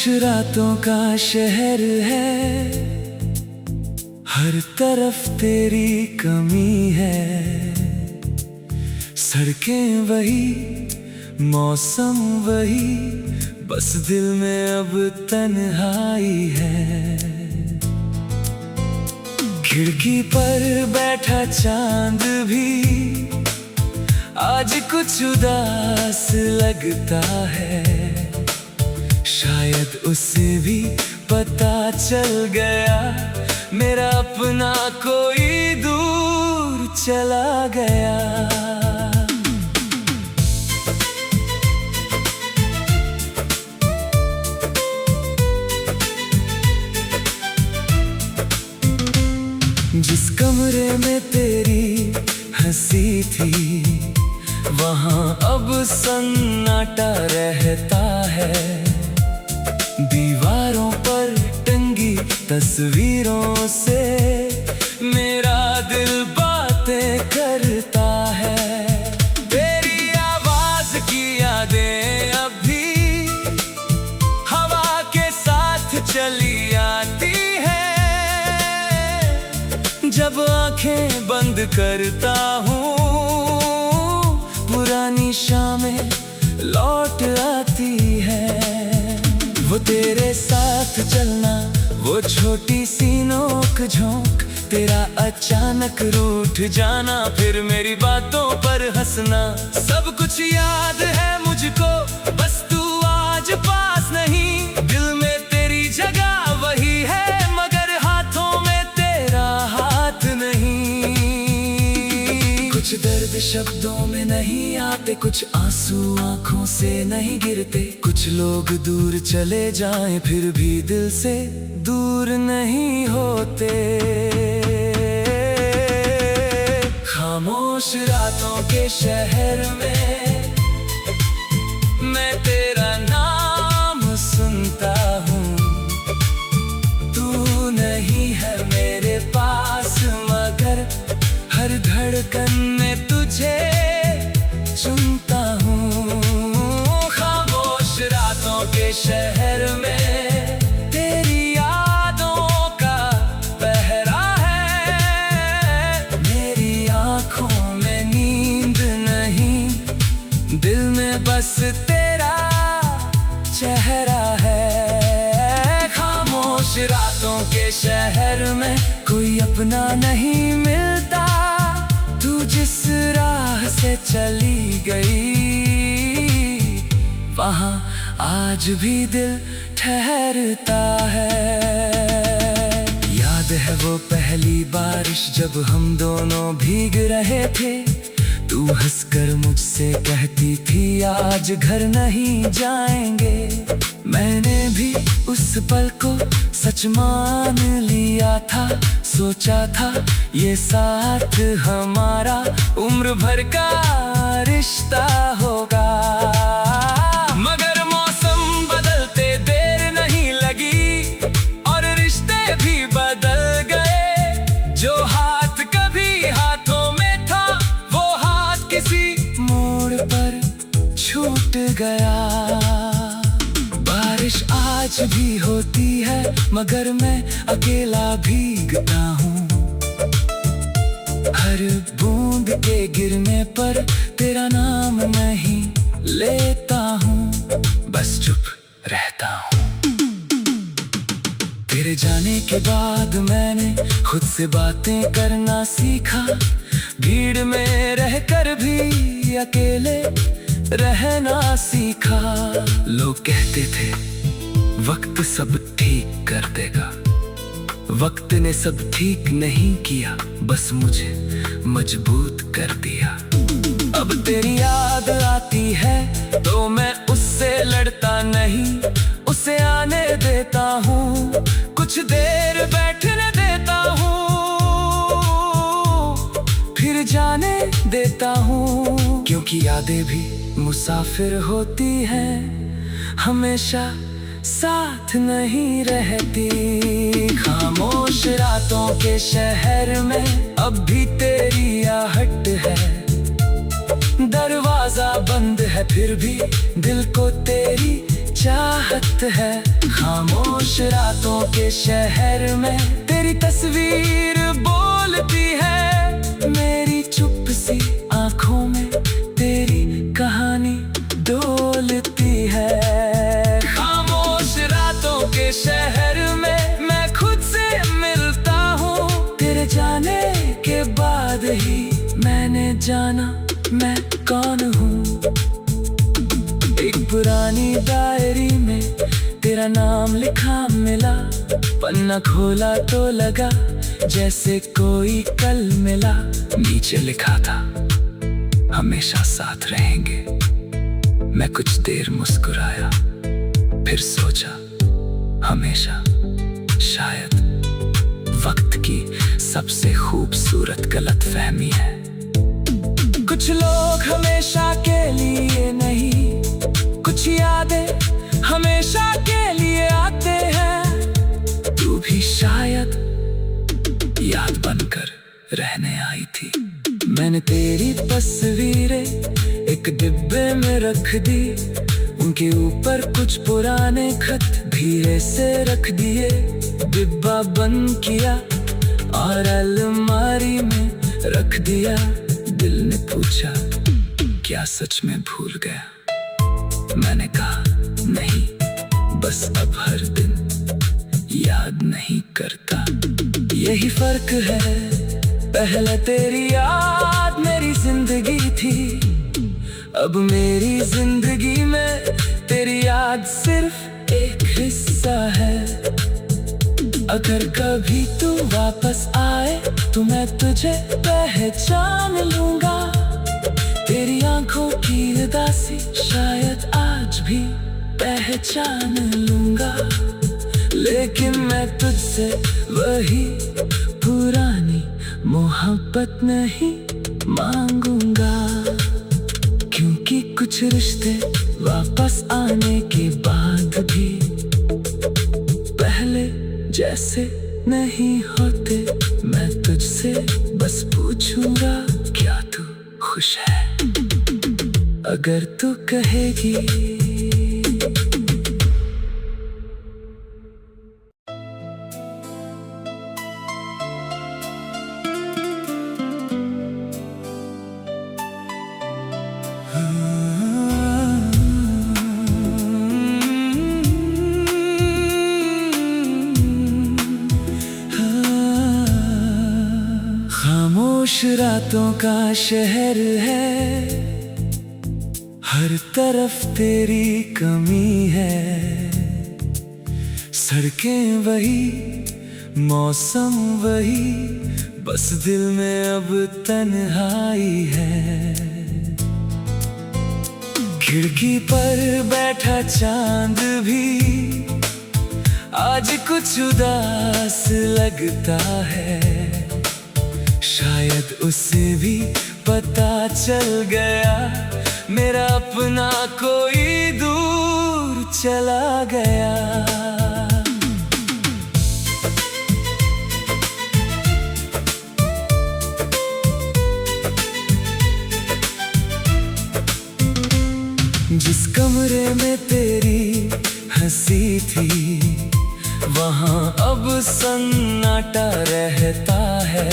रातों का शहर है, हर तरफ तेरी कमी है। सड़कें वही, मौसम वही, बस दिल में अब तन्हाई है। खिड़की पर बैठा चांद भी आज कुछ उदास लगता है। शायद उसे भी पता चल गया मेरा अपना कोई दूर चला गया। जिस कमरे में तेरी हंसी थी, वहां अब सन्नाटा रहता है। दीवारों पर टंगी तस्वीरों से मेरा दिल बातें करता है। तेरी आवाज की यादें अब भी हवा के साथ चली आती है। जब आंखें बंद करता हूँ, पुरानी शामें लौट आती है। वो तेरे साथ चलना, वो छोटी सी नोक झोंक, तेरा अचानक रूठ जाना, फिर मेरी बातों पर हंसना। सब कुछ याद है मुझको, बस तू आज पास नहीं। दिल में तेरी जगह वही है, मगर हाथों में तेरा हाथ नहीं। कुछ दर्द शब्दों में नहीं आते, कुछ आंसू आंखों से नहीं गिरते। कुछ लोग दूर चले जाएं फिर भी दिल से दूर नहीं होते। खामोश रातों के शहर में मैं तेरा नाम सुनता हूँ। तू नहीं है मेरे पास, मगर हर धड़कन में तुझे चुनता हूँ। खामोश रातों के शहर में तेरी यादों का पहरा है। मेरी आँखों में नींद नहीं, दिल में बस तेरा चेहरा है। खामोश रातों के शहर में कोई अपना नहीं मिलता। तू जिस राह से चली गई, वहाँ आज भी दिल ठहरता है। याद है वो पहली बारिश जब हम दोनों भीग रहे थे। तू हंसकर मुझसे कहती थी आज घर नहीं जाएंगे। मैंने भी उस पल को सच मान लिया था। सोचा था ये साथ हमारा उम्र भर का रिश्ता होगा। मगर मौसम बदलते देर नहीं लगी और रिश्ते भी बदल गए। जो हाथ कभी हाथों में था, वो हाथ किसी मोड़ पर छूट गया। बारिश आज भी होती है, मगर मैं अकेला भीगता हूँ। हर बूंद के गिरने पर तेरा नाम नहीं लेता हूँ, बस चुप रहता हूँ। तेरे जाने के बाद मैंने खुद से बातें करना सीखा। भीड़ में रहकर भी अकेले रहना सीखा। लोग कहते थे वक्त सब ठीक कर देगा, वक्त ने सब ठीक नहीं किया, बस मुझे मजबूत कर दिया। अब तेरी याद आती है तो मैं उससे लड़ता नहीं, उसे आने देता हूँ, कुछ देर बैठने देता हूँ, फिर जाने देता हूँ। क्योंकि यादें भी मुसाफिर होती हैं, हमेशा साथ नहीं रहती। खामोश रातों के शहर में अब भी तेरी आहट है। दरवाजा बंद है फिर भी दिल को तेरी चाहत है। खामोश रातों के शहर में तेरी तस्वीर बोलती है। मेरी चुप सी आंखों में तेरी कहानी डोलती है। खामोश रातों के शहर में मैं खुद से मिलता हूँ। तेरे जाने के बाद ही मैंने जाना मैं कौन हूँ। एक पुरानी डायरी में तेरा नाम लिखा मिला। पन्ना खोला तो लगा जैसे कोई कल मिला। नीचे लिखा था हमेशा साथ रहेंगे। मैं कुछ देर मुस्कुराया, फिर सोचा हमेशा शायद वक्त की सबसे खूबसूरत गलतफहमी है। कुछ लोग हमेशा के लिए नहीं, कुछ यादें हमेशा के लिए आते हैं। तू भी शायद याद बनकर रहने आई थी। मैंने तेरी तस्वीरें एक डिब्बे में रख दी। उनके ऊपर कुछ पुराने खत धीरे से रख दिए। डिब्बा बंद किया और अलमारी में रख दिया। दिल ने पूछा क्या सच में भूल गया? मैंने कहा नहीं, बस अब हर दिन याद नहीं करता। यही फर्क है, पहले तेरी याद मेरी जिंदगी थी। अब मेरी जिंदगी में तेरी याद सिर्फ एक हिस्सा है। अगर कभी तू वापस आए तो मैं तुझे पहचान लूंगा। तेरी आंखों की उदासी शायद आज भी पहचान लूंगा। लेकिन मैं तुझसे वही पुरानी मोहब्बत नहीं मांगूंगा। क्योंकि कुछ रिश्ते वापस आने के बाद भी पहले जैसे नहीं होते। मैं तुझसे बस पूछूंगा क्या तू खुश है? अगर तू कहेगी खामोश रातों का शहर है। हर तरफ तेरी कमी है। सड़कें वही, मौसम वही, बस दिल में अब तन्हाई है। खिड़की पर बैठा चांद भी आज कुछ उदास लगता है। शायद उसे भी पता चल गया मेरा अपना कोई दूर चला गया। जिस कमरे में तेरी हंसी थी वहां अब सन्नाटा रहता है।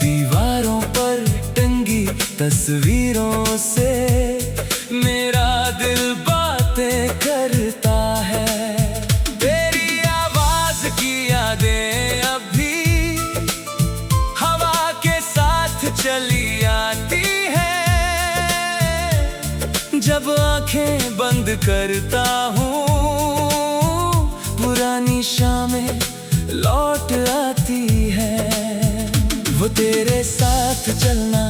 दीवारों पर टंगी तस्वीरों से मेरा दिल बातें करता है। तेरी आवाज की यादें अब भी हवा के साथ चली आती है। जब आंखें बंद करता हूँ पुरानी शामें लौट आती है। वो तेरे साथ चलना,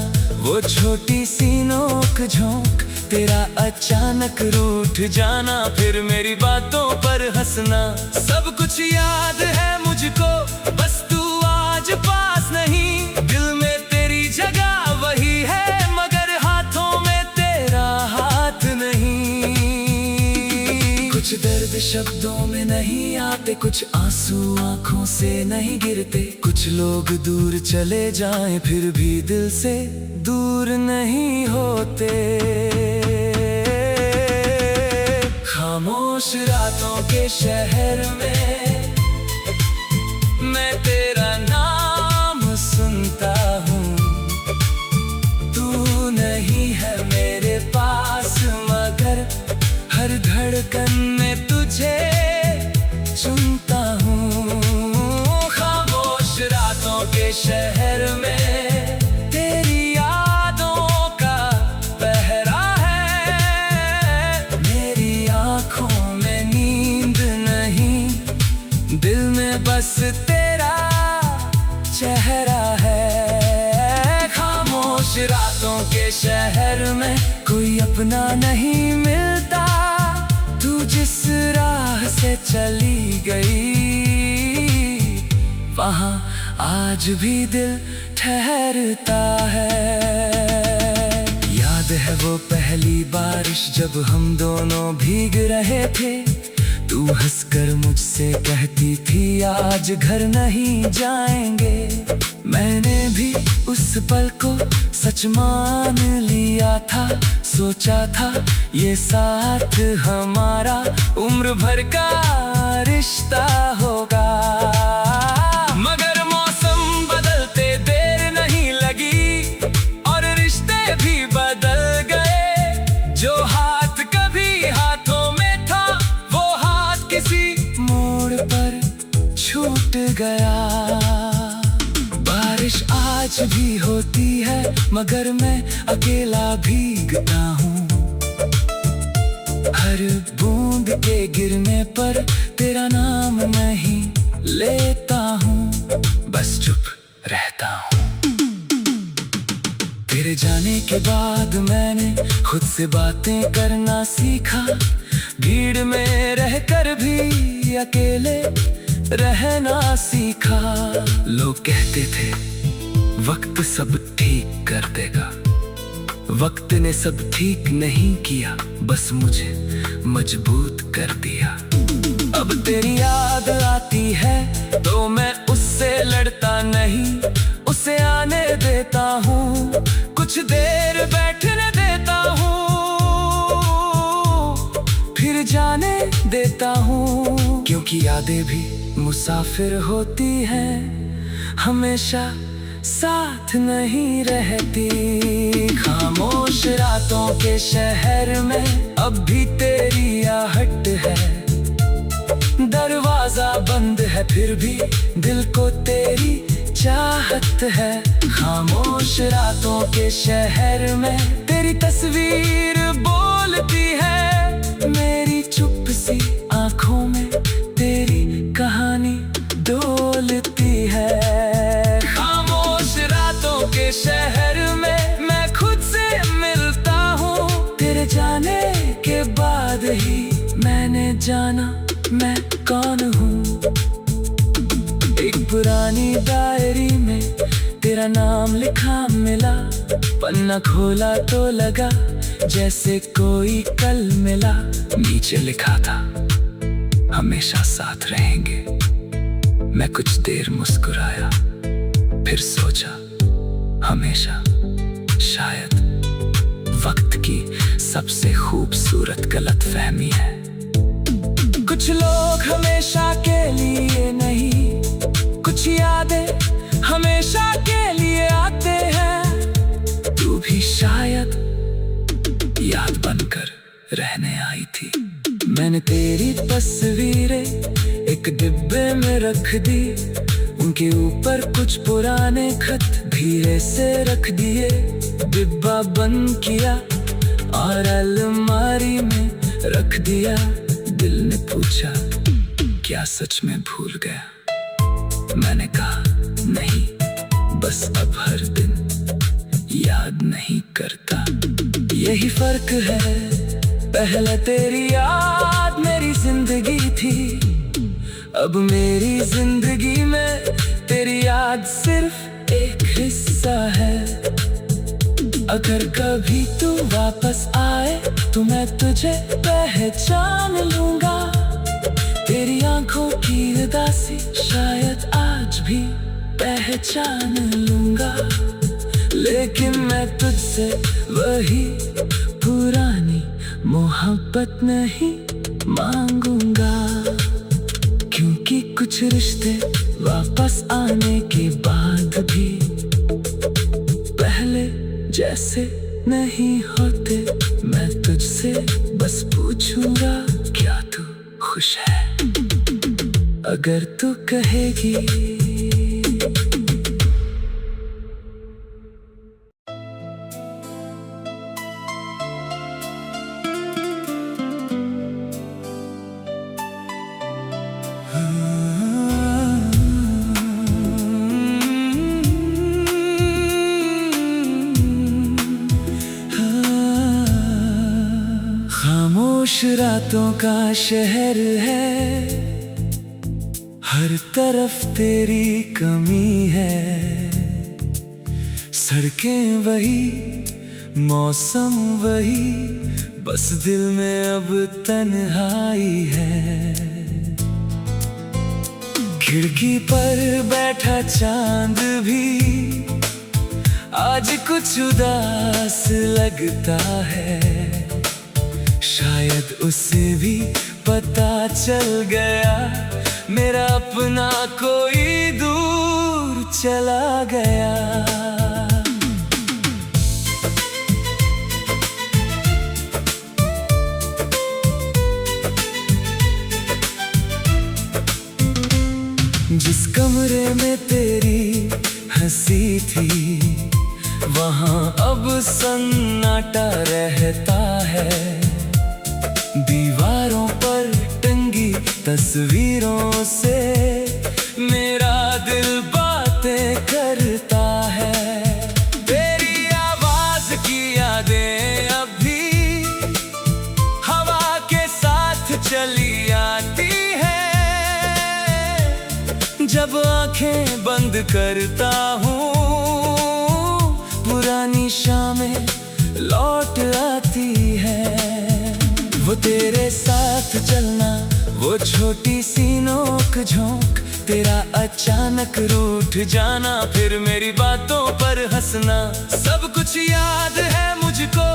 वो छोटी सी नोक झोंक, तेरा अचानक रूठ जाना, फिर मेरी बातों पर हंसना। सब कुछ याद है मुझको, बस तू आज पास नहीं। दिल में तेरी जगह वही है, मगर हाथों में तेरा हाथ नहीं। कुछ दर्द शब्दों में नहीं आते, कुछ आंसू आंखों से नहीं गिरते। कुछ लोग दूर चले जाएं फिर भी दिल से दूर नहीं होते। खामोश रातों के शहर में मैं तेरा नाम सुनता हूँ। तू नहीं है मेरे पास मगर हर धड़कन में तुझे चुनता हूँ। खामोश रातों के शहर में तेरी यादों का पहरा है। मेरी आँखों में नींद नहीं, दिल में बस तेरा चेहरा है। खामोश रातों के शहर में कोई अपना नहीं मिलता। तू जिस राह से चली गई वहाँ आज भी दिल ठहरता है। याद है वो पहली बारिश जब हम दोनों भीग रहे थे। तू हंसकर मुझसे कहती थी आज घर नहीं जाएंगे। मैंने भी उस पल को सच मान लिया था। सोचा था ये साथ हमारा उम्र भर का रिश्ता होगा। मगर मौसम बदलते देर नहीं लगी और रिश्ते भी बदल गए। जो हाथ कभी हाथों में था वो हाथ किसी मोड़ पर छूट गया। बारिश आज भी होती है मगर मैं अकेला भीगता हूँ। हर बूंद के गिरने पर तेरा नाम नहीं लेता हूँ, बस चुप रहता हूँ। तेरे जाने के बाद मैंने खुद से बातें करना सीखा। भीड़ में रहकर भी अकेले रहना सीखा। लोग कहते थे वक्त सब ठीक कर देगा। वक्त ने सब ठीक नहीं किया, बस मुझे मजबूत कर दिया। अब तेरी याद आती है तो मैं उससे लड़ता नहीं, उसे आने देता हूँ, कुछ देर बैठने देता हूँ, फिर जाने देता हूँ। क्योंकि यादें भी मुसाफिर होती हैं, हमेशा साथ नहीं रहती। खामोश रातों के शहर में अब भी तेरी आहट है। दरवाजा बंद है फिर भी दिल को तेरी चाहत है। खामोश रातों के शहर में तेरी तस्वीर बोलती है। मेरी चुप सी आंखों में तेरी कहानी डोलती है। खामोश रातों के शहर में मैं खुद से मिलता हूँ। तेरे जाने के बाद ही मैंने जाना मैं कौन हूँ। एक पुरानी डायरी में तेरा नाम लिखा मिला। पन्ना खोला तो लगा जैसे कोई कल मिला। नीचे लिखा था हमेशा साथ रहेंगे। मैं कुछ देर मुस्कुराया, फिर सोचा हमेशा शायद वक्त की सबसे खूबसूरत गलतफहमी है। कुछ लोग हमेशा के लिए नहीं, कुछ यादें हमेशा के लिए आते हैं। तू भी शायद याद बनकर रहने आई थी। मैंने तेरी तस्वीरें एक डिब्बे में रख दी। उनके ऊपर कुछ पुराने खत धीरे से रख दिए। डिब्बा बंद किया और अलमारी में रख दिया। दिल ने पूछा क्या सच में भूल गया? मैंने कहा नहीं, बस अब हर दिन याद नहीं करता। यही फर्क है, पहले तेरी याद मेरी जिंदगी थी। अब मेरी जिंदगी में तेरी याद सिर्फ एक हिस्सा है। अगर कभी तू वापस आए तो मैं तुझे पहचान लूंगा। तेरी आंखों की उदासी शायद आज भी पहचान लूंगा। लेकिन मैं तुझसे वही पुरानी मोहब्बत नहीं मांगूंगा, क्योंकि कुछ रिश्ते वापस आने के बाद भी पहले जैसे नहीं होते। मैं तुझसे बस पूछूंगा, क्या तू खुश है? अगर तू कहेगी। खामोश रातों का शहर है, हर तरफ तेरी कमी है। सड़कें वही, मौसम वही, बस दिल में अब तन्हाई है। खिड़की पर बैठा चांद भी आज कुछ उदास लगता है। शायद उसे भी पता चल गया, मेरा अपना कोई दूर चला गया। जिस कमरे में तेरी हंसी थी, वहां अब सन्नाटा रहता है। दीवारों पर टंगी तस्वीरों से मेरा दिल बातें करता है। तेरी आवाज की यादें अब भी हवा के साथ चली आती है। जब आंखें बंद करता हूँ, पुरानी शामें लौट आती है। वो तेरे साथ चलना, वो छोटी सी नोक झोंक, तेरा अचानक रूठ जाना, फिर मेरी बातों पर हंसना। सब कुछ याद है मुझको,